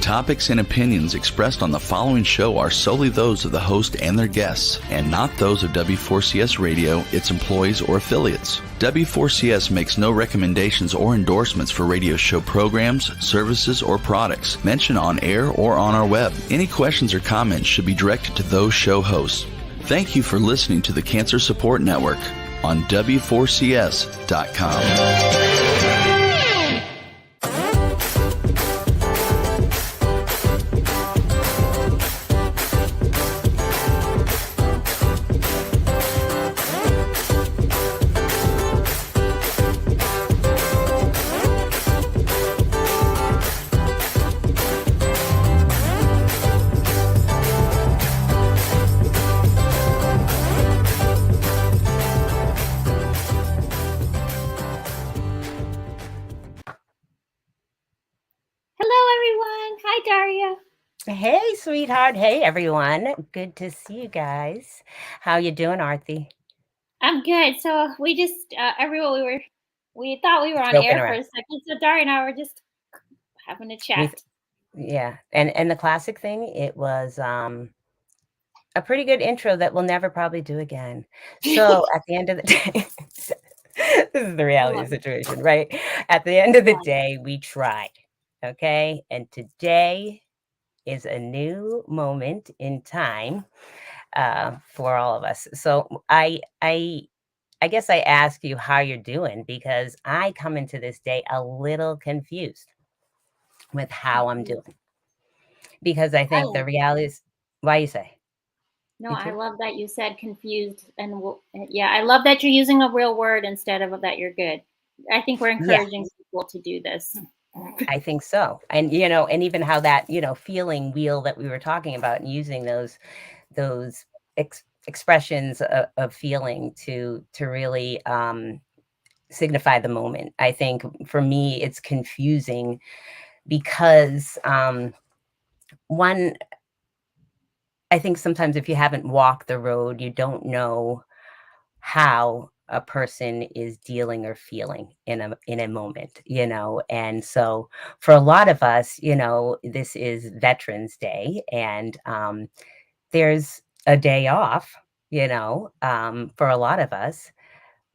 topics and opinions expressed on the following show are solely those of the host and their guests, and not those of W4CS Radio, its employees, or affiliates. W4CS makes no recommendations or endorsements for radio show programs, services, or products mentioned on air or on our web. Any questions or comments should be directed to those show hosts. Thank you for listening to the Cancer Support Network on W4CS.com. Hey, sweetheart. Hey, everyone. Good to see you guys. How you doing, Arthi? I'm good. So we just everyone we thought we were on Joking air around. for a second. So Dari and I were just having a chat. Yeah. And the classic thing, it was a pretty good intro that we'll never probably do again. So at the end of the day, this is the reality situation, right? At the end of the day, we tried. Okay. And today is a new moment in time for all of us. So I guess I ask you how you're doing, because I come into this day a little confused with how I'm doing, because I think the reality is, why you say? No, I love that you said confused, and yeah, I love that you're using a real word instead of that you're good. I think we're encouraging people to do this. I think so. And, and even how that, feeling wheel that we were talking about, and using those expressions of feeling to really signify the moment. I think for me, it's confusing because one, I think sometimes if you haven't walked the road, you don't know how a person is dealing or feeling in a moment, and so for a lot of us, this is Veterans Day, and there's a day off, for a lot of us,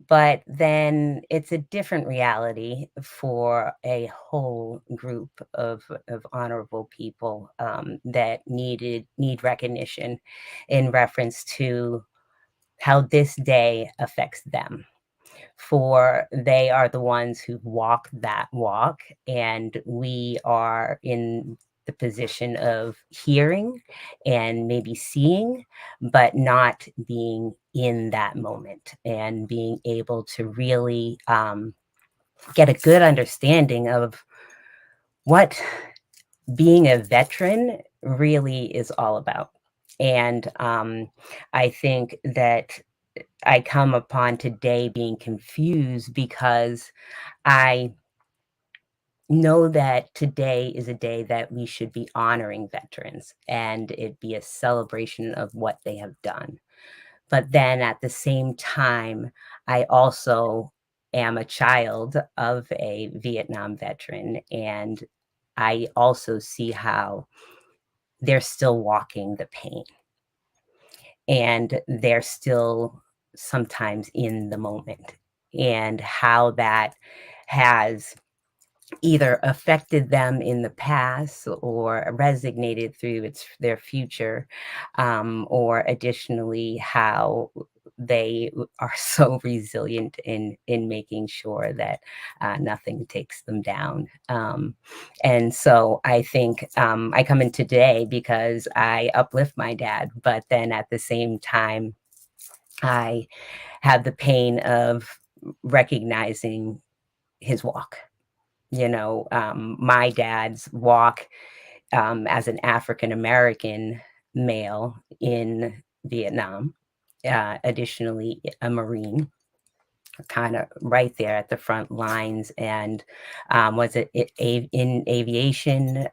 but then it's a different reality for a whole group of honorable people that need recognition in reference to how this day affects them. For they are the ones who walk that walk, and we are in the position of hearing and maybe seeing, but not being in that moment, and being able to really get a good understanding of what being a veteran really is all about. And I think that I come upon today being confused because I know that today is a day that we should be honoring veterans, and it be a celebration of what they have done. But then at the same time, I also am a child of a Vietnam veteran, and I also see how they're still walking the pain, and they're still sometimes in the moment, and how that has either affected them in the past or resonated through their future, or additionally how they are so resilient in making sure that nothing takes them down. And so I think I come in today because I uplift my dad, but then at the same time, I have the pain of recognizing his walk. My dad's walk as an African-American male in Vietnam, additionally a Marine, kind of right there at the front lines, and was it in aviation,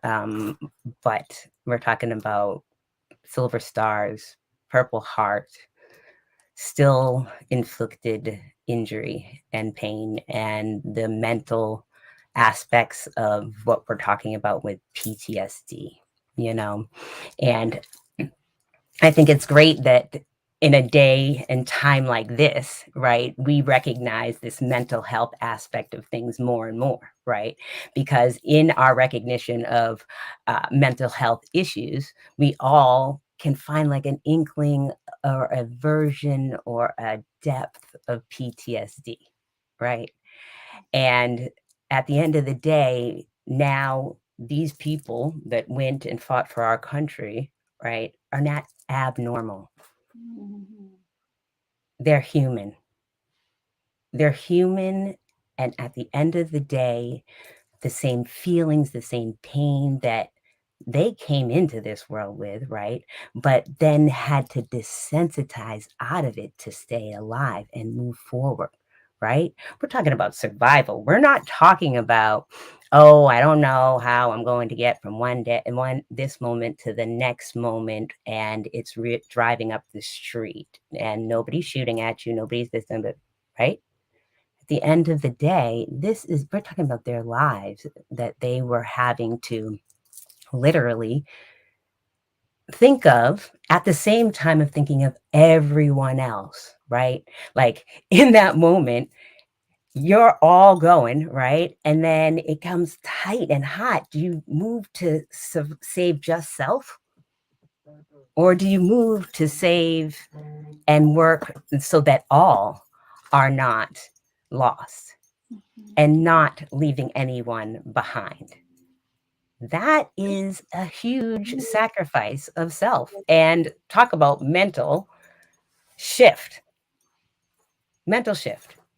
but we're talking about Silver Stars, Purple Heart, still inflicted injury and pain, and the mental aspects of what we're talking about with PTSD, you know? And I think it's great that in a day and time like this, right, we recognize this mental health aspect of things more and more, right? Because in our recognition of mental health issues, we all can find like an inkling or a version or a depth of PTSD, right? And at the end of the day, now these people that went and fought for our country, right, are not abnormal. Mm-hmm. They're human. They're human. And at the end of the day, the same feelings, the same pain that they came into this world with, right? But then had to desensitize out of it to stay alive and move forward, right? We're talking about survival. We're not talking about, oh, I don't know how I'm going to get from one day and this moment to the next moment, and it's driving up the street and nobody's shooting at you, nobody's this and that, right? At the end of the day, we're talking about their lives that they were having to literally think of at the same time of thinking of everyone else, right? Like in that moment, you're all going, right? And then it comes tight and hot. Do you move to save just self? Or do you move to save and work so that all are not lost and not leaving anyone behind? That is a huge sacrifice of self. And talk about mental shift,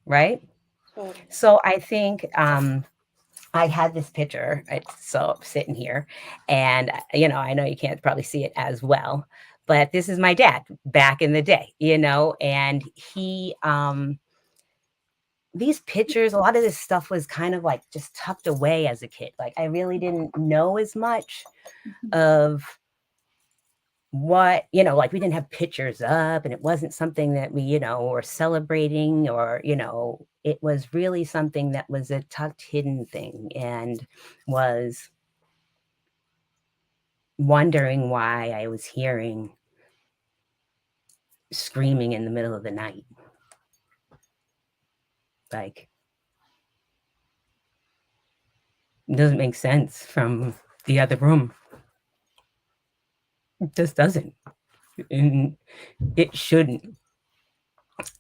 right? Totally. So I think I had this picture. So sitting here, and I know you can't probably see it as well, but this is my dad back in the day, and he these pictures, a lot of this stuff was kind of like just tucked away as a kid. Like I really didn't know as much of what, like we didn't have pictures up, and it wasn't something that we, were celebrating, or, it was really something that was a tucked hidden thing, and was wondering why I was hearing screaming in the middle of the night. Like, it doesn't make sense from the other room. It just doesn't. And it shouldn't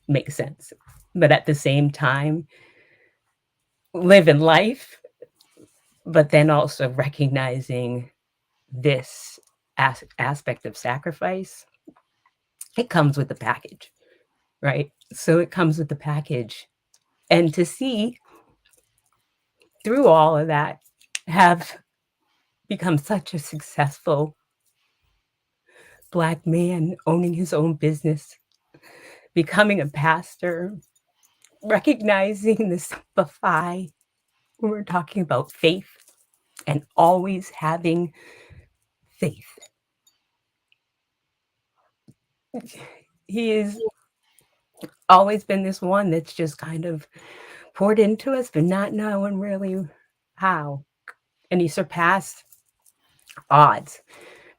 make sense. But at the same time, living life, but then also recognizing this aspect of sacrifice, it comes with the package, right? So it comes with the package. And to see through all of that, have become such a successful Black man, owning his own business, becoming a pastor, recognizing the simplify when we're talking about faith and always having faith. He has always been this one that's just kind of poured into us, but not knowing really how. And he surpassed odds,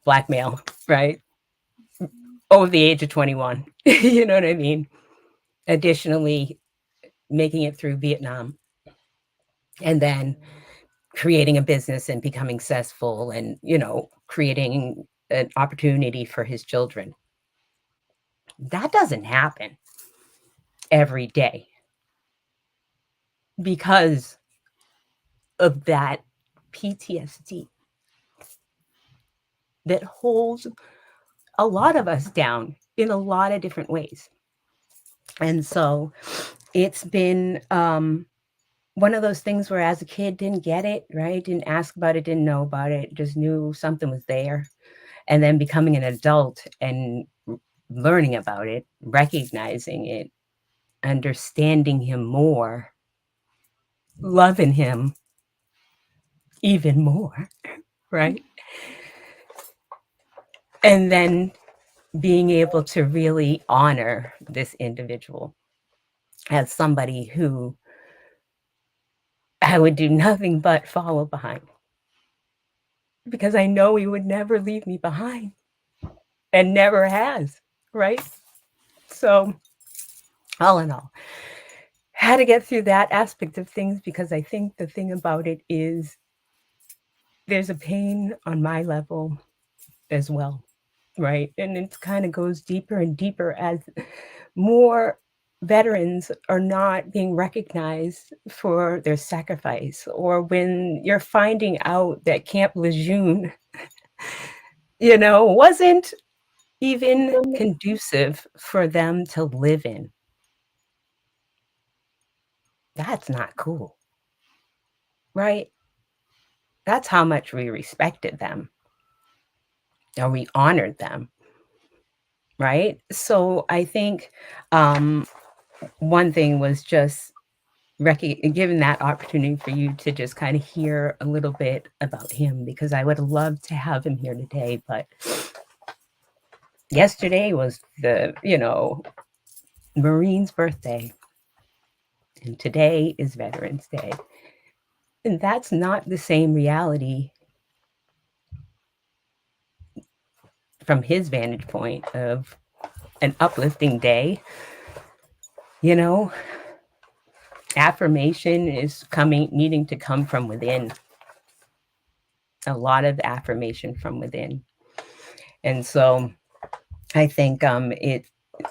Black male, right? Over the age of 21. You know what I mean? Additionally, making it through Vietnam, and then creating a business and becoming successful, and, creating an opportunity for his children. That doesn't happen every day because of that PTSD that holds a lot of us down in a lot of different ways. And so it's been one of those things where as a kid didn't get it, right? Didn't ask about it, didn't know about it, just knew something was there. And then becoming an adult and learning about it, recognizing it, understanding him more, loving him even more, right? And then being able to really honor this individual as somebody who I would do nothing but follow behind, because I know he would never leave me behind and never has, right? So, all in all, had to get through that aspect of things, because I think the thing about it is there's a pain on my level as well, right? And it kind of goes deeper and deeper as more veterans are not being recognized for their sacrifice, or when you're finding out that Camp Lejeune, wasn't even conducive for them to live in. That's not cool, right? That's how much we respected them, or we honored them, right? So I think one thing was just given that opportunity for you to just kind of hear a little bit about him, because I would have loved to have him here today, but yesterday was the Marine's birthday, and today is Veterans Day, and that's not the same reality from his vantage point of an uplifting day. Affirmation is needing to come from within. A lot of affirmation from within. And so I think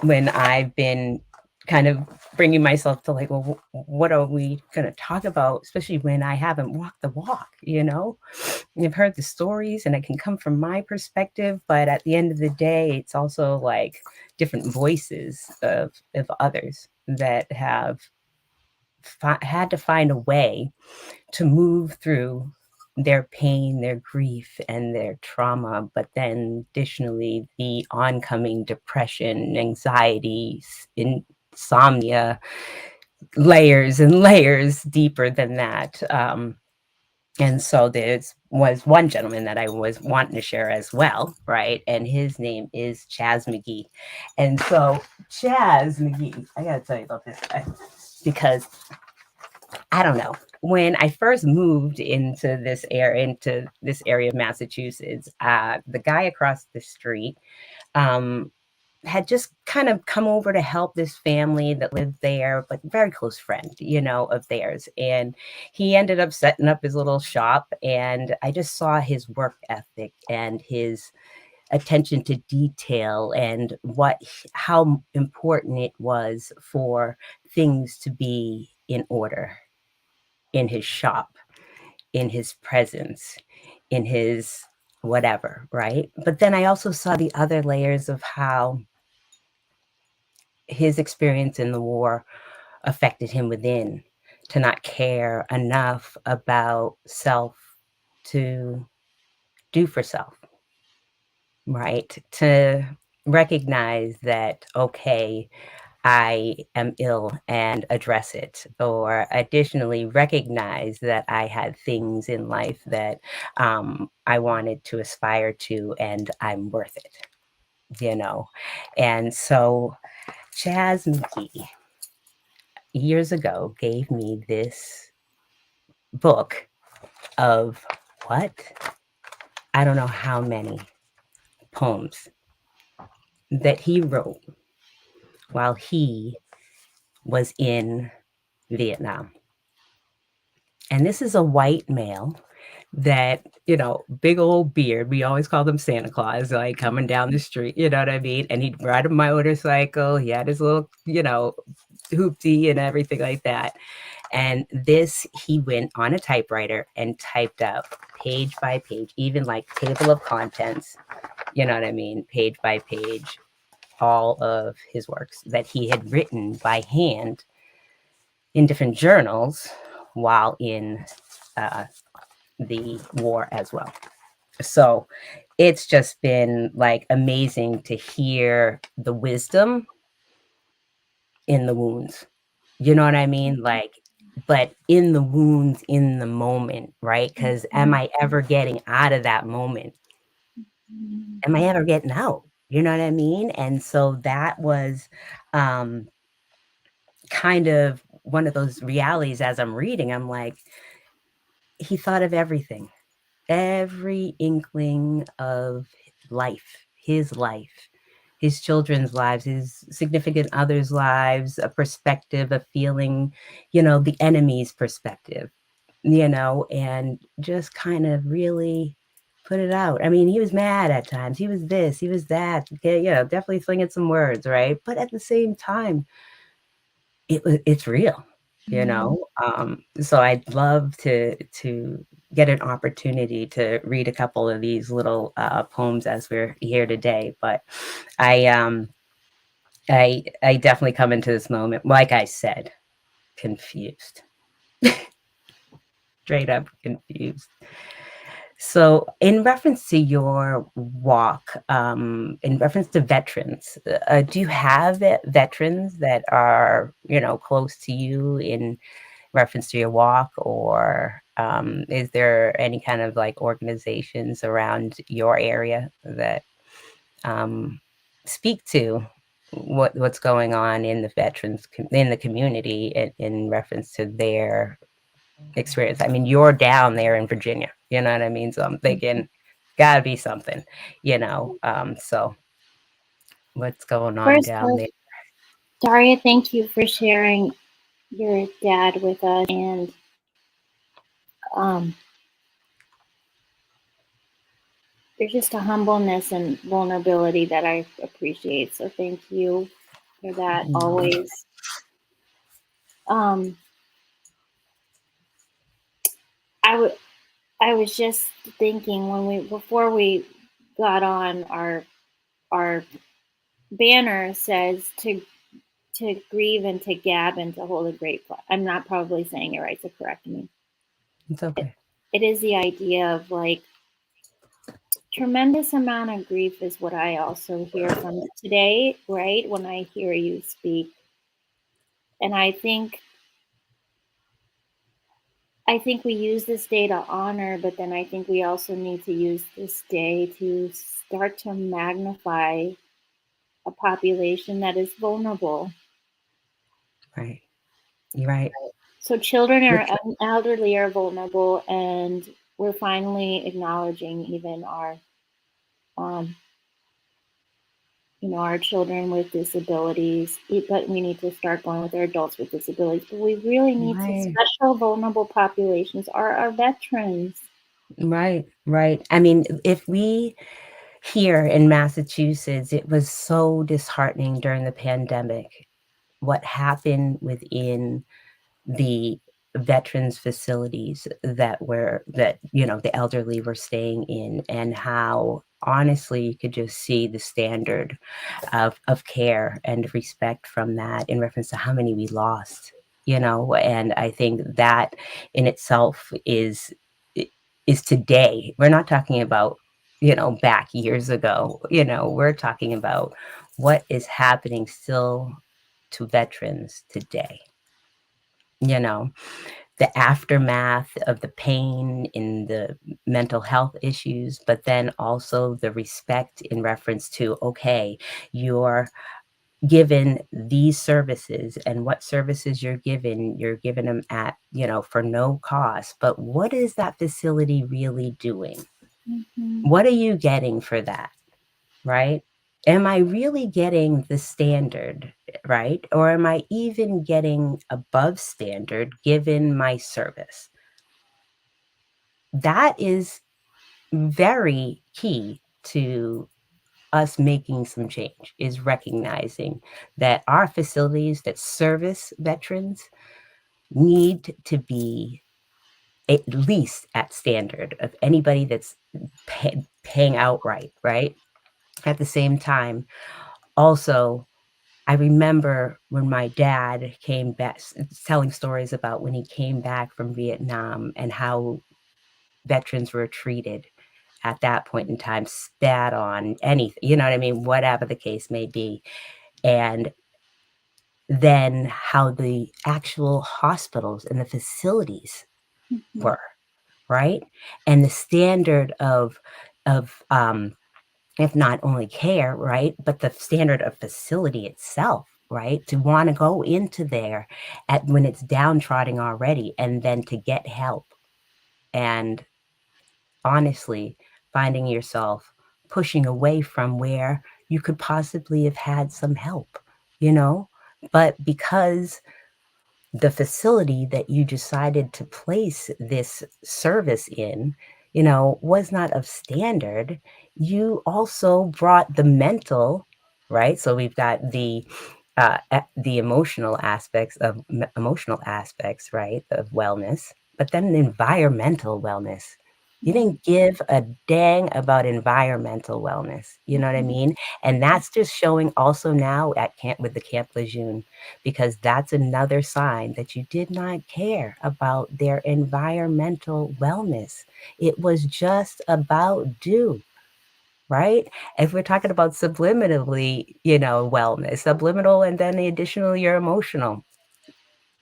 when I've been kind of bringing myself to like, well, what are we going to talk about, especially when I haven't walked the walk, I've heard the stories and it can come from my perspective, but at the end of the day, it's also like different voices of others that have had to find a way to move through their pain, their grief, and their trauma, but then additionally the oncoming depression, anxiety, insomnia, layers and layers deeper than that. And so there was one gentleman that I was wanting to share as well, right? And his name is Chaz McGee. And so Chaz McGee, I gotta tell you about this guy, because I don't know. When I first moved into this area of Massachusetts, the guy across the street had just kind of come over to help this family that lived there, but very close friend, of theirs. And he ended up setting up his little shop, and I just saw his work ethic and his attention to detail, and how important it was for things to be in order in his shop, in his presence, in his whatever, right? But then I also saw the other layers of how his experience in the war affected him within, to not care enough about self to do for self, right? To recognize that, okay, I am ill and address it, or additionally recognize that I had things in life that I wanted to aspire to, and I'm worth it, And so Chaz McGee years ago gave me this book of I don't know how many poems that he wrote while he was in Vietnam. And this is a white male that, big old beard. We always called him Santa Claus, like coming down the street, you know what I mean? And he'd ride a motorcycle. He had his little, hoopty and everything like that. And he went on a typewriter and typed up page by page, even like table of contents, you know what I mean? Page by page, all of his works that he had written by hand in different journals while in the war as well. So it's just been like amazing to hear the wisdom in the wounds. You know what I mean? Like, but in the wounds, in the moment, right? Because am I ever getting out of that moment? Am I ever getting out? You know what I mean? And so that was kind of one of those realities as I'm reading, I'm like, he thought of everything, every inkling of life, his children's lives, his significant others' lives, a perspective, a feeling, the enemy's perspective, and just kind of really put it out. I mean, he was mad at times. He was this, he was that, definitely slinging some words, right? But at the same time, it's real, so I'd love to get an opportunity to read a couple of these little poems as we're here today. But I I definitely come into this moment, like I said, confused. Straight up confused. So in reference to your walk, in reference to veterans, do you have veterans that are, close to you in reference to your walk, or is there any kind of like organizations around your area that speak to what's going on in the veterans in the community in reference to their experience? I mean, you're down there in Virginia, you know what I mean? So I'm thinking, gotta be something, so what's going on First, down there? Daria, thank you for sharing your dad with us, and there's just a humbleness and vulnerability that I appreciate. So thank you for that always. I was just thinking before we got on, our banner says to grieve and to gab and to hold a great. I'm not probably saying it right, so correct me. It's okay. It is the idea of like tremendous amount of grief is what I also hear from today, right? When I hear you speak. And I think we use this day to honor, but then I think we also need to use this day to start to magnify a population that is vulnerable. Right. You're right. So children and elderly are vulnerable, and we're finally acknowledging even our our children with disabilities, but we need to start going with our adults with disabilities. But we really need to special vulnerable populations are our veterans. Right. I mean, if we here in Massachusetts, it was so disheartening during the pandemic, what happened within the veterans facilities that the elderly were staying in, and how honestly you could just see the standard of care and respect from that in reference to how many we lost, and I think that in itself is today. We're not talking about back years ago. We're talking about what is happening still to veterans today. The aftermath of the pain in the mental health issues, but then also the respect in reference to, okay, you're given these services, and what services you're given them at, for no cost. But what is that facility really doing? Mm-hmm. What are you getting for that? Right? Am I really getting the standard, right? Or am I even getting above standard given my service? That is very key to us making some change, is recognizing that our facilities that service veterans need to be at least at standard of anybody that's paying outright, right? At the same time, also, I remember when my dad came back, telling stories about when he came back from Vietnam and how veterans were treated at that point in time, spat on, anything, you know what I mean? Whatever the case may be. And then how the actual hospitals and the facilities were, right? And the standard of if not only care, right, but the standard of facility itself right? To want to go into there at when it's downtrodden already, and then to get help. And honestly, finding yourself pushing away from where you could possibly have had some help, you know? But because the facility that you decided to place this service in, was not of standard, you also brought the mental, right? So we've got the emotional aspects, right, of wellness, but then environmental wellness. You didn't give a dang about environmental wellness. You know what I mean? And that's just showing also now at camp with the Camp Lejeune, because that's another sign that you did not care about their environmental wellness. It was just about do, right? If we're talking about subliminally, wellness, subliminal, and then the additional, your emotional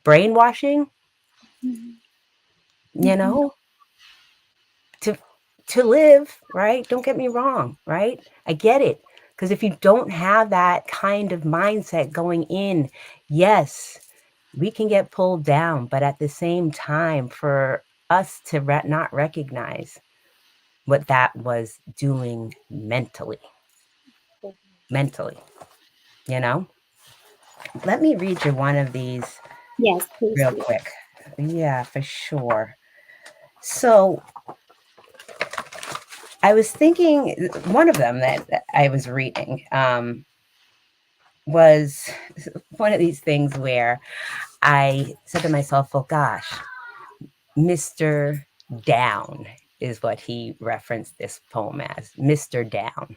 brainwashing, you know, to to live, right? Don't get me wrong, right? I get it. Because if you don't have that kind of mindset going in, yes, we can get pulled down, but at the same time, for us to not recognize what that was doing mentally, you know? Let me read you one of these Yes, please real do. quick. Yeah, for sure. So I was thinking, one of them that I was reading was one of these things where I said to myself, oh gosh, Mr. Down is what he referenced this poem as, Mr. Down.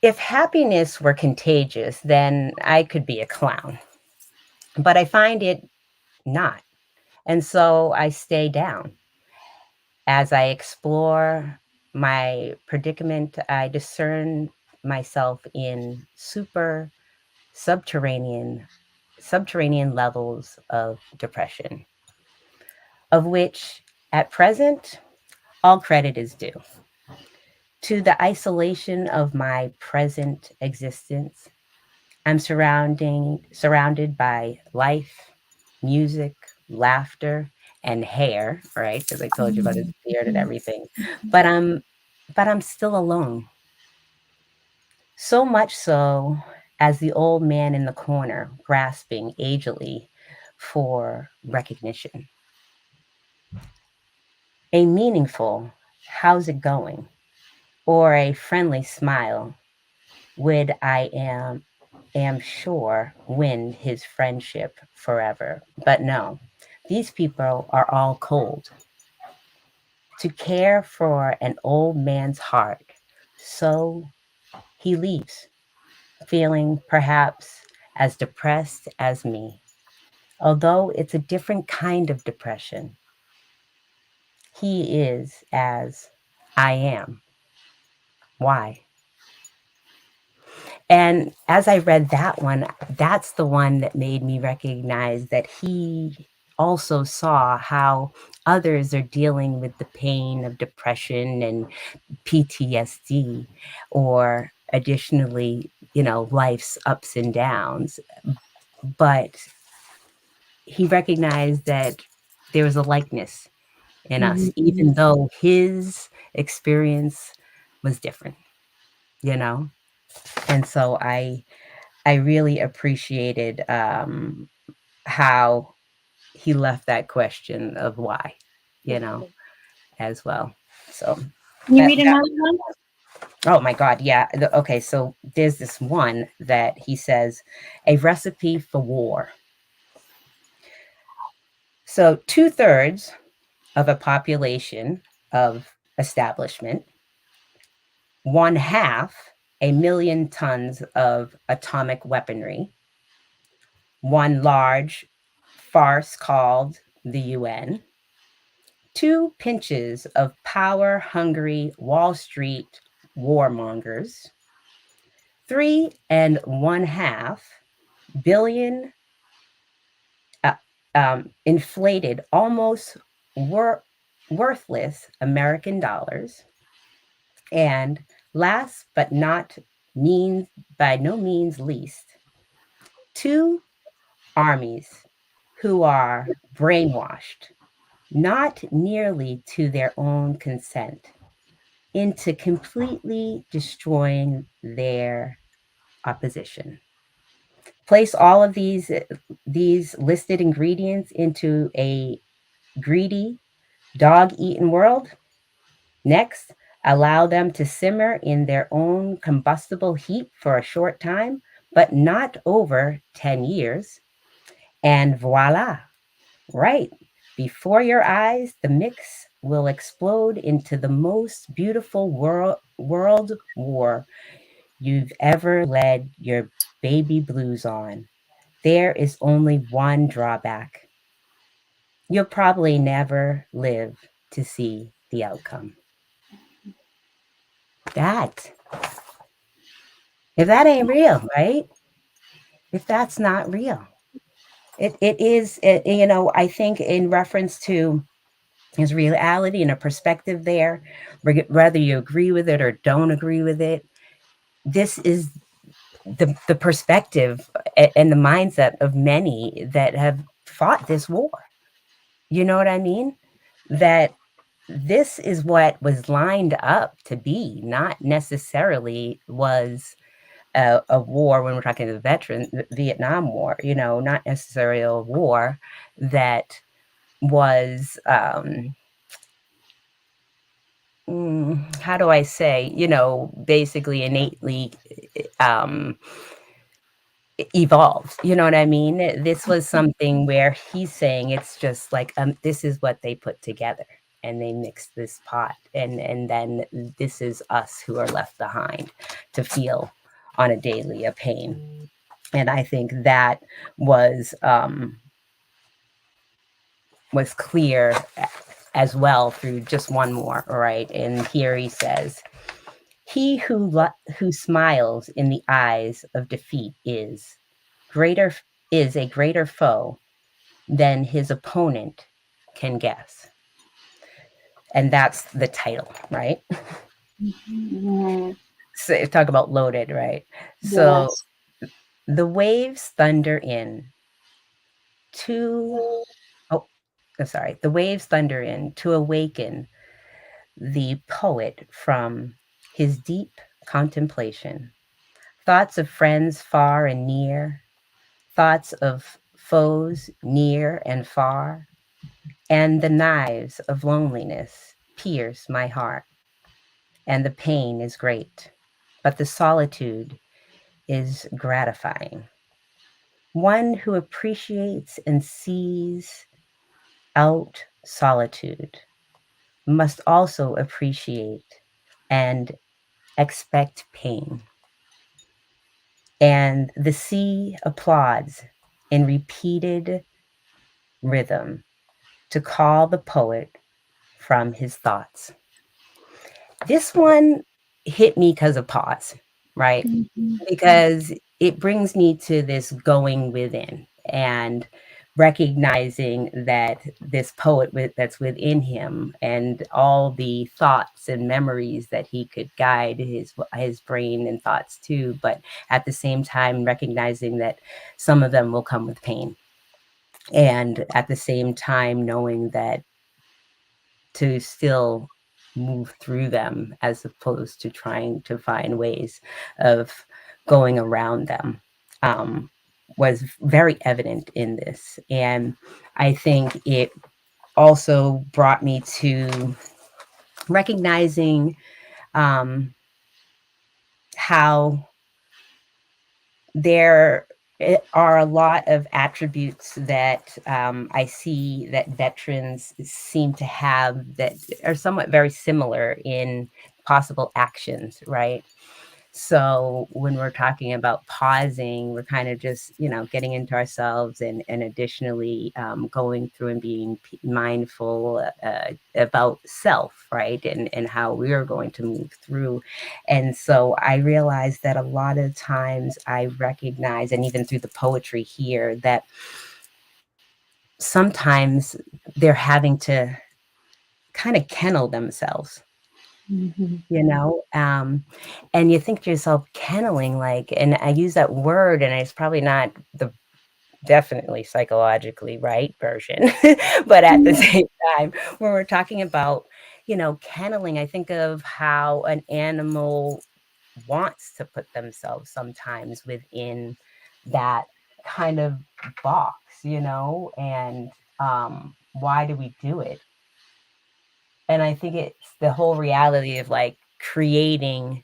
If happiness were contagious, then I could be a clown, but I find it not. And so I stay down. As I explore my predicament, I discern myself in subterranean levels of depression, of which at present all credit is due to the isolation of my present existence. I'm surrounded by life, music, laughter, and hair, right? Because I told you about his beard and everything. But I'm still alone. So much so as the old man in the corner grasping agedly for recognition. A meaningful "how's it going?" or a friendly smile would, I am sure, win his friendship forever. But no, these people are all cold. To care for an old man's heart, so he leaves, feeling perhaps as depressed as me, although it's a different kind of depression. He is as I am. Why? And as I read that one, that's the one that made me recognize that he also saw how others are dealing with the pain of depression and PTSD, or additionally, life's ups and downs. But he recognized that there was a likeness in us, even though his experience was different, you know? And so I really appreciated how he left that question of why, as well. So Can you that, read another one? oh my God, yeah. Okay, so there's this one that he says, a recipe for war. So 2/3 of a population of establishment, 1/2 a million tons of atomic weaponry, one large farce called the UN, 2 pinches of power-hungry Wall Street warmongers, 3.5 billion uh, inflated, almost worthless American dollars, and last but not by no means least, Two armies who are brainwashed, not nearly to their own consent, into completely destroying their opposition. Place all of these listed ingredients into a greedy, dog-eaten world. Next, allow them to simmer in their own combustible heat for a short time, but not over 10 years. And voila, right before your eyes, the mix will explode into the most beautiful world war you've ever led your baby blues on. There is only one drawback. You'll probably never live to see the outcome. That, if that ain't real, right? If that's not real, it is, I think in reference to his reality and a perspective there, whether you agree with it or don't agree with it, this is the perspective and the mindset of many that have fought this war. You know what I mean? That this is what was lined up to be, not necessarily was a war when we're talking the the Vietnam War, not necessarily a war that was, how do I say, basically innately um, evolved. You know what I mean? This was something where he's saying it's just like, this is what they put together and they mixed this pot. And then this is us who are left behind to feel on a daily a pain. And I think that was clear as well through just one more, right? And here he says, he who smiles in the eyes of defeat is a greater foe than his opponent can guess. And that's the title, right? Mm-hmm. So talk about loaded, right? Yes. So the waves thunder in the waves thunder in to awaken the poet from his deep contemplation. Thoughts of friends far and near, thoughts of foes near and far, and the knives of loneliness pierce my heart, and the pain is great, but the solitude is gratifying. One who appreciates and sees out solitude must also appreciate and expect pain. And the sea applauds in repeated rhythm to call the poet from his thoughts. This one hit me because of pause, right? Mm-hmm. Because it brings me to this going within and recognizing that this poet that's within him and all the thoughts and memories that he could guide his brain and thoughts to, but at the same time recognizing that some of them will come with pain. And at the same time knowing that to still move through them as opposed to trying to find ways of going around them, was very evident in this. And I think it also brought me to recognizing how there are a lot of attributes that I see that veterans seem to have that are somewhat very similar in possible actions, right? So when we're talking about pausing, we're kind of just, getting into ourselves and additionally going through and being mindful about self, right? And how we're going to move through. And so I realized that a lot of times I recognize, and even through the poetry here, that sometimes they're having to kind of kennel themselves, you know? And you think to yourself, kenneling, like, and I use that word, and it's probably not the definitely psychologically right version, but at the same time, when we're talking about, kenneling, I think of how an animal wants to put themselves sometimes within that kind of box, and why do we do it? And I think it's the whole reality of like creating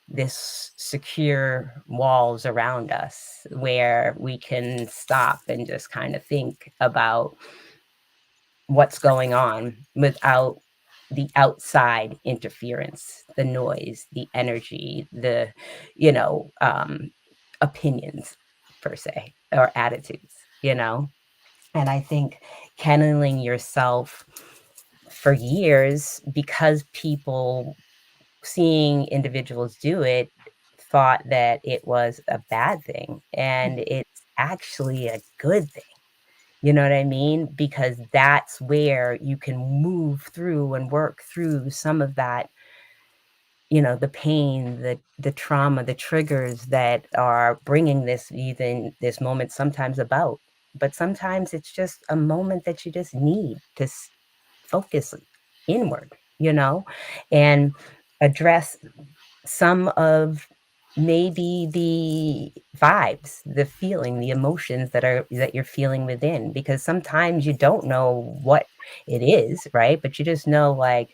this secure walls around us where we can stop and just kind of think about what's going on without the outside interference, the noise, the energy, the, you know, um, opinions per se, or attitudes, And I think kenneling yourself for years, because people seeing individuals do it thought that it was a bad thing, and it's actually a good thing. You know what I mean? Because that's where you can move through and work through some of that, the pain, the trauma, the triggers that are bringing this moment sometimes about. But sometimes it's just a moment that you just need to focus inward, and address some of maybe the vibes, the feeling, the emotions that you're feeling within, because sometimes you don't know what it is, right? But you just know, like,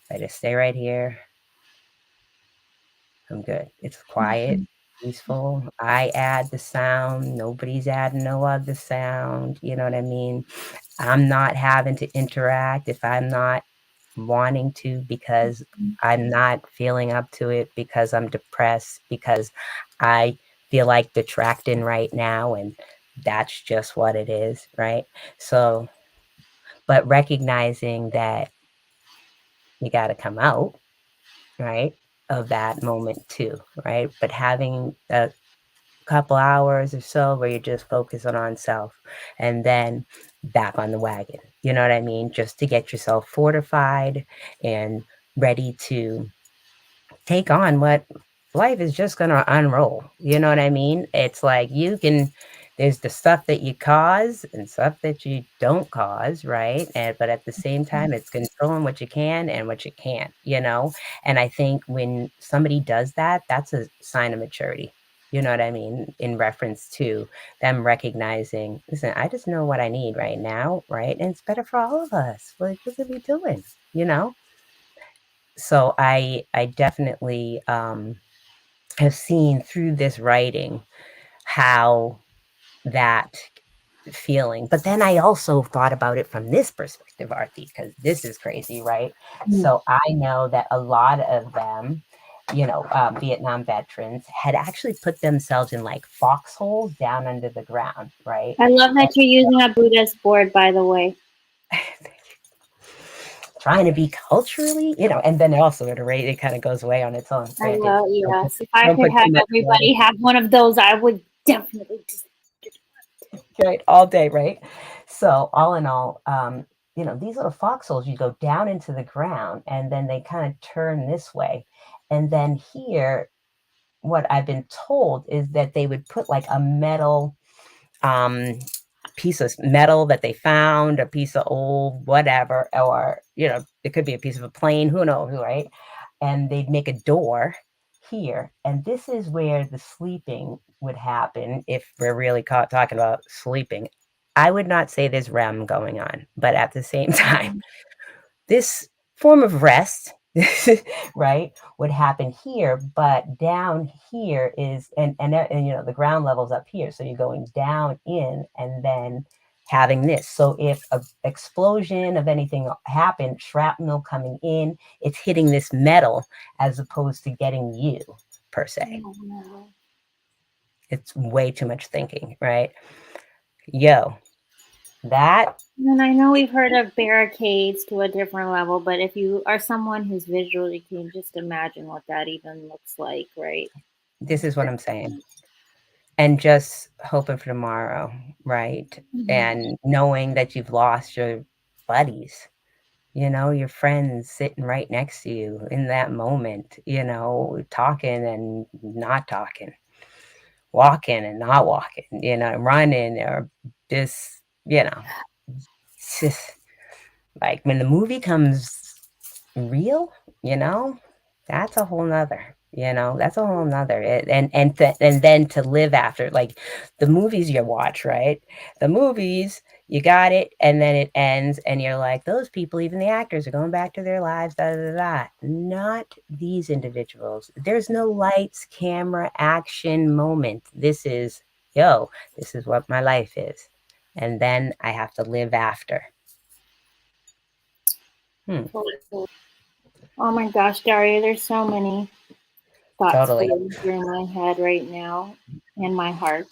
if I just stay right here, I'm good. It's quiet, peaceful. I add the sound. Nobody's adding no other sound. You know what I mean? I'm not having to interact if I'm not wanting to, because I'm not feeling up to it, because I'm depressed, because I feel like detracting right now, and that's just what it is, right? So, but recognizing that you got to come out, right, of that moment too, right? But having a couple hours or so where you're just focusing on self, and then back on the wagon, you know what I mean? Just to get yourself fortified and ready to take on what life is just going to unroll. You know what I mean? It's like there's the stuff that you cause and stuff that you don't cause, right? But at the same time, it's controlling what you can and what you can't, And I think when somebody does that, that's a sign of maturity. You know what I mean? In reference to them recognizing, listen, I just know what I need right now, right? And it's better for all of us. Like, what are we doing? So I definitely have seen through this writing how that feeling, but then I also thought about it from this perspective, Arti, because this is crazy, right? So I know that a lot of them, Vietnam veterans had actually put themselves in like foxholes down under the ground, right? I love that you're using a Buddhist board, by the way. Trying to be culturally, and then also it kind of goes away on its own. I Granted, love, yes. If I don't could put have too much everybody have one of those, I would definitely just. right all day, right? So all in all, these little foxholes, you go down into the ground, and then they kind of turn this way, and then here, what I've been told is that they would put like a metal um piece of metal that they found, a piece of old whatever, or it could be a piece of a plane, who knows, right? And they'd make a door here, and this is where the sleeping would happen. If we're really talking about sleeping, I would not say there's REM going on, but at the same time, this form of rest, right, would happen here, but down here is, and the ground level's up here, so you're going down in and then having this. So if a explosion of anything happened, shrapnel coming in, it's hitting this metal as opposed to getting you per se. Oh, no. It's way too much thinking, right? Yo, that And I know we've heard of barricades to a different level, but if you are someone who's visual, you can just imagine what that even looks like, right? this is what I'm saying. And just hoping for tomorrow, right? And knowing that you've lost your buddies, your friends sitting right next to you in that moment, talking and not talking, walking and not walking, running or just, it's just like when the movie comes real, that's a whole nother, and then to live after, like the movies you watch, right? The movies, you got it, and then it ends, and you're like, those people, even the actors, are going back to their lives, da da da da. Not these individuals. There's no lights, camera, action moment. This is, this is what my life is. And then I have to live after. Oh my gosh, Daria, there's so many thoughts Totally. going through my head right now and my heart.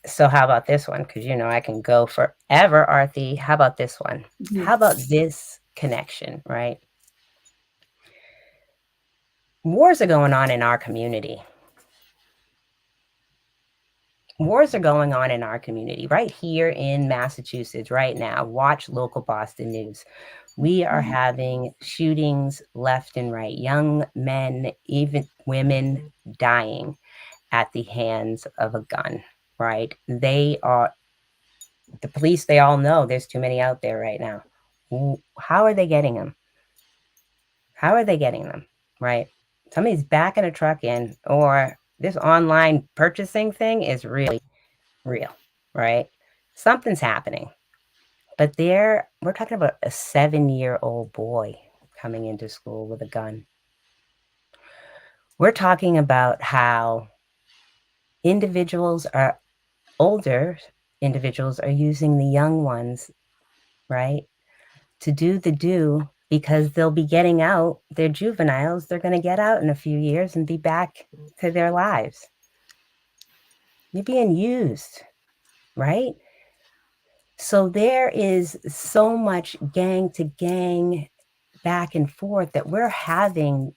So how about this one? Because I can go forever, Arthi. How about this one? Mm-hmm. How about this connection, right? Wars are going on in our community. Wars are going on in our community right here in Massachusetts right now. Watch local Boston news. We are having shootings left and right. Young men, even women, dying at the hands of a gun, right? The police, they all know there's too many out there right now. How are they getting them? How are they getting them, right? Somebody's backing a truck in, or this online purchasing thing is really real, right? Something's happening. But we're talking about a 7-year-old boy coming into school with a gun. We're talking about how older individuals are using the young ones, right, to do because they'll be getting out. They're juveniles. They're going to get out in a few years and be back to their lives. You're being used, right? So there is so much gang to gang back and forth that we're having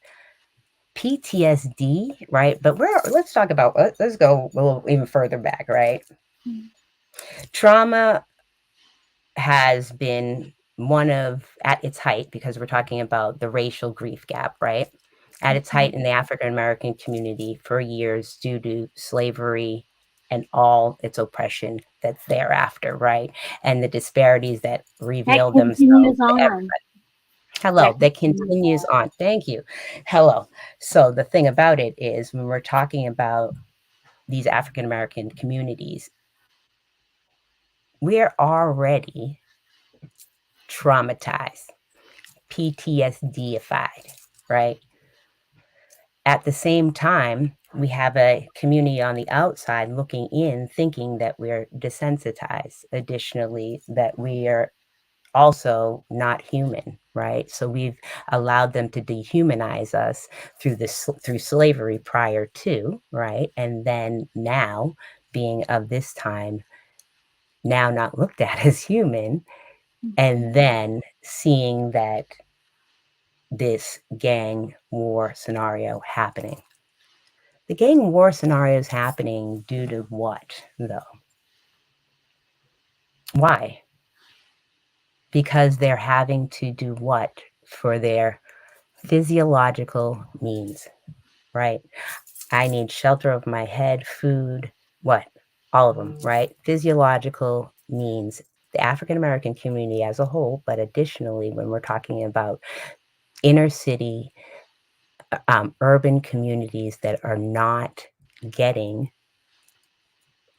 PTSD, right? But let's talk about, let's go a little even further back, right? Mm-hmm. Trauma has been at its height, because we're talking about the racial grief gap, right? At its height in the African American community for years due to slavery and all its oppression that's thereafter, right? And the disparities that revealed themselves to everybody. Hello, that continues on. Thank you. Hello. So the thing about it is, when we're talking about these African American communities, we're already traumatized, PTSD-ified, right? At the same time, we have a community on the outside looking in, thinking that we're desensitized. Additionally, that we are also not human, right? So we've allowed them to dehumanize us through slavery prior to, right? And then now, being of this time, now not looked at as human, and then seeing that this gang war scenario happening. The gang war scenario is happening due to what, though? Why? Because they're having to do what for their physiological needs, right? I need shelter over my head, food, what? All of them, right? Physiological needs. The African American community as a whole, but additionally, when we're talking about inner city, urban communities that are not getting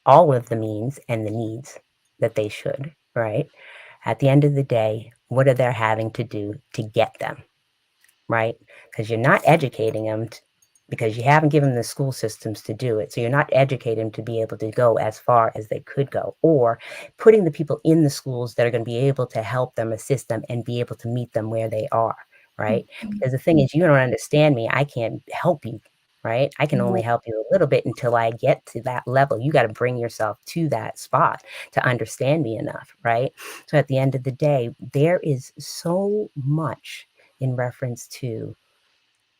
all of the means and the needs that they should, right? At the end of the day, what are they having to do to get them, right? Because you're not educating them because you haven't given them the school systems to do it. So you're not educating them to be able to go as far as they could go, or putting the people in the schools that are going to be able to help them, assist them, and be able to meet them where they are, right? Mm-hmm. Because the thing is, you don't understand me. I can't help you, right? I can only help you a little bit until I get to that level. You got to bring yourself to that spot to understand me enough, right? So at the end of the day, there is so much in reference to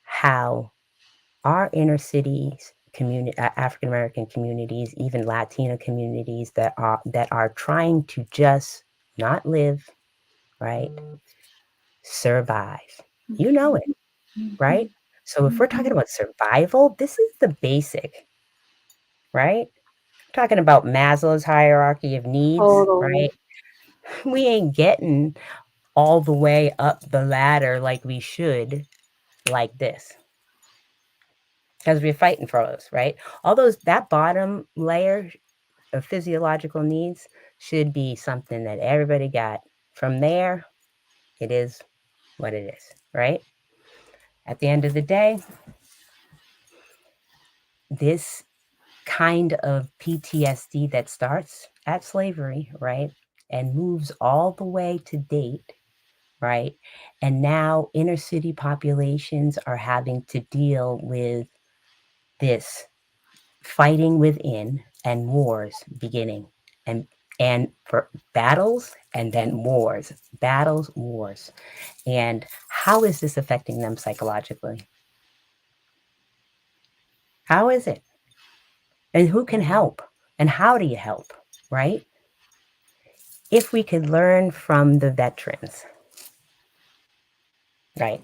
how our inner cities, African American communities, even Latina communities that are trying to just not live, right? survive. You know it, right? Mhm. So if we're talking about survival, this is the basic, right? We're talking about Maslow's hierarchy of needs, Totally. right? We ain't getting all the way up the ladder like we should, like this, because we're fighting for those, right? All those, that bottom layer of physiological needs should be something that everybody got. From there, it is what it is, right? At the end of the day, this kind of PTSD that starts at slavery, right, and moves all the way to date, right? And now inner city populations are having to deal with this fighting within and wars beginning, and for battles and then wars, battles, wars. And how is this affecting them psychologically? How is it? And who can help? And how do you help, right? If we could learn from the veterans, right?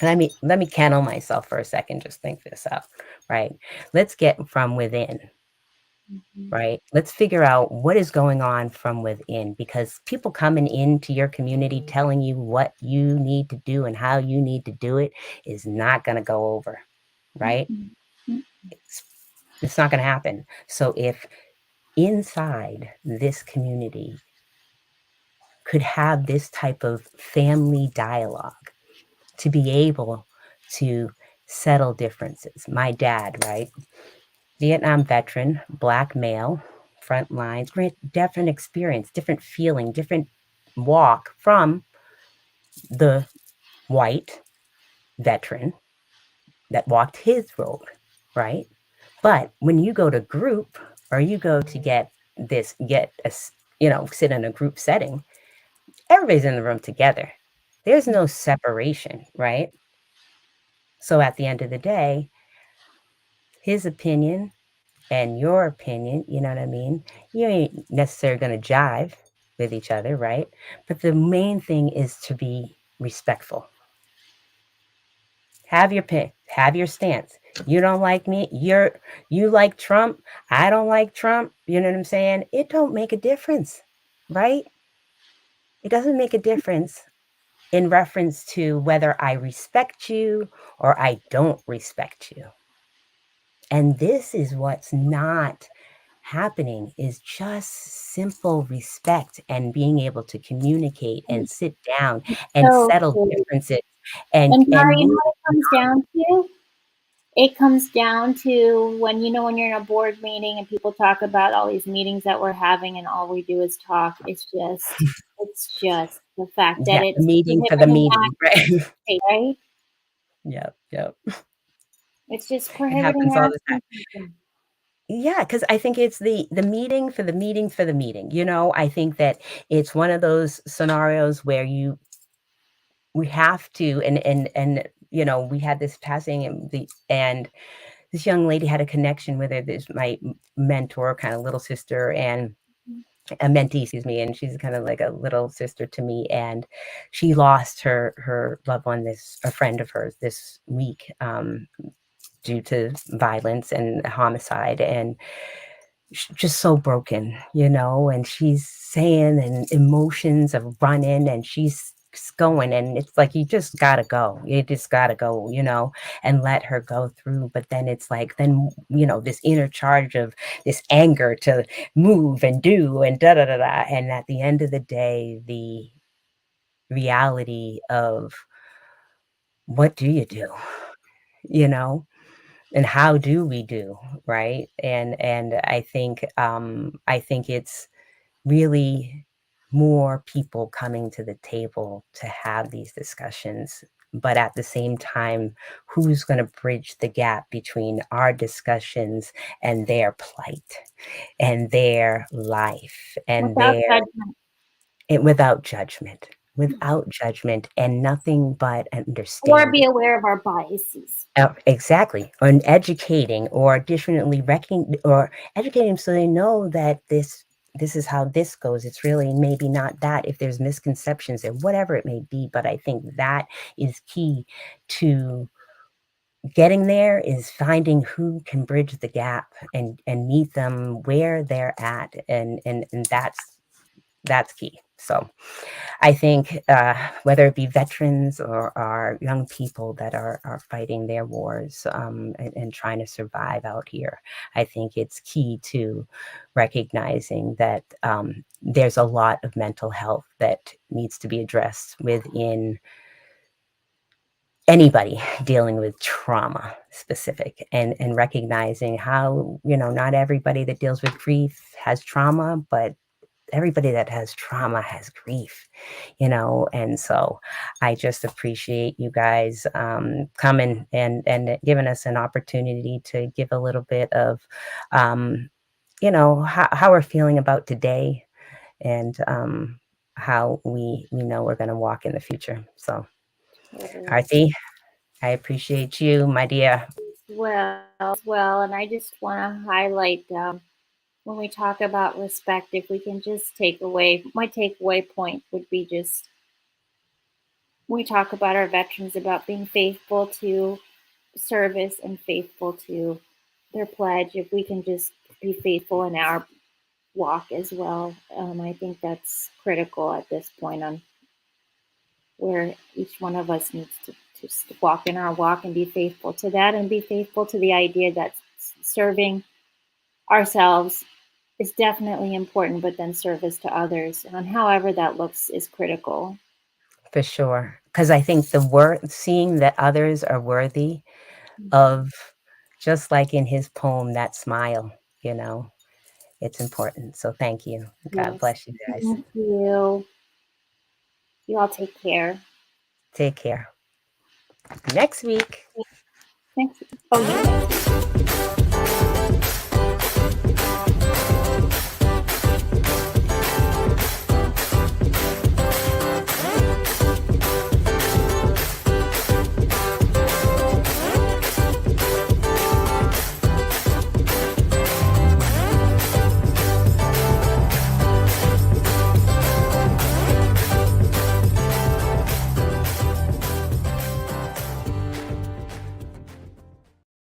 Let me kennel myself for a second, just think this out, right? Let's get from within, right? Let's figure out what is going on from within, because people coming into your community telling you what you need to do and how you need to do it is not going to go over, right? It's not going to happen. So if inside this community could have this type of family dialogue to be able to settle differences. My dad, right? Vietnam veteran, Black male, front lines, different experience, different feeling, different walk from the white veteran that walked his road, right? But when you go to group, or you go to get a, sit in a group setting, everybody's in the room together. There's no separation, right? So at the end of the day, his opinion and your opinion, you know what I mean? You ain't necessarily going to jive with each other, right? But the main thing is to be respectful. Have your pick, have your stance. You don't like me, you like Trump, I don't like Trump, you know what I'm saying? It don't make a difference, right? It doesn't make a difference in reference to whether I respect you or I don't respect you. And this is what's not happening, is just simple respect and being able to communicate and sit down and So settle true. differences And Tara, and you know move. what it comes down to? It comes down to when when you're in a board meeting and people talk about all these meetings that we're having and all we do is talk. It's just the fact that Yeah, the it's meeting for the prohibiting meeting, right? action, right? Yep, yep. It's just It prohibiting happens all the time. action. Yeah, because I think it's the meeting for the meeting for the meeting. I think that it's one of those scenarios where we have to, and we had this passing, and this young lady had a connection with her. This my mentor, kind of little sister, and a mentee, excuse me, and she's kind of like a little sister to me. And she lost her loved one, a friend of hers, this week, due to violence and homicide, and just so broken, and she's saying, and emotions of running, and she's going, and it's like, you just gotta go, and let her go through. But then it's like, then this inner charge of this anger to move and do and da da da da, and at the end of the day, the reality of what do you do, you know and how do we do, right? And I think it's really more people coming to the table to have these discussions, but at the same time, who's going to bridge the gap between our discussions and their plight and their life and Without judgment. without judgment, and nothing but Or be understanding. aware of our biases. Exactly. And educating, or differently or educating them so they know that this this is how this goes. It's really maybe not that, if there's misconceptions or whatever it may be. But I think that is key to getting there, is finding who can bridge the gap and meet them where they're at. And that's key. So I think whether it be veterans or our young people that are fighting their wars, and trying to survive out here, I think it's key to recognizing that there's a lot of mental health that needs to be addressed within anybody dealing with trauma specific, and recognizing how, not everybody that deals with grief has trauma, but everybody that has trauma has grief, and so I just appreciate you guys coming and giving us an opportunity to give a little bit of how we're feeling about today, and how we know we're going to walk in the future. So Arti, I appreciate you, my dear. Well, and I just want to highlight, when we talk about respect, if we can just take away, my takeaway point would be just, when we talk about our veterans, about being faithful to service and faithful to their pledge, if we can just be faithful in our walk as well. I think that's critical at this point, on where each one of us needs to just walk in our walk and be faithful to that, and be faithful to the idea that serving ourselves is definitely important, but then service to others, and however that looks, is critical. For sure. Because I think seeing that others are worthy of, just like in his poem, that smile, it's important. So thank you. God Yes. bless you guys. Thank you. You all take care. Take care. Next week. Thanks. Oh, yeah.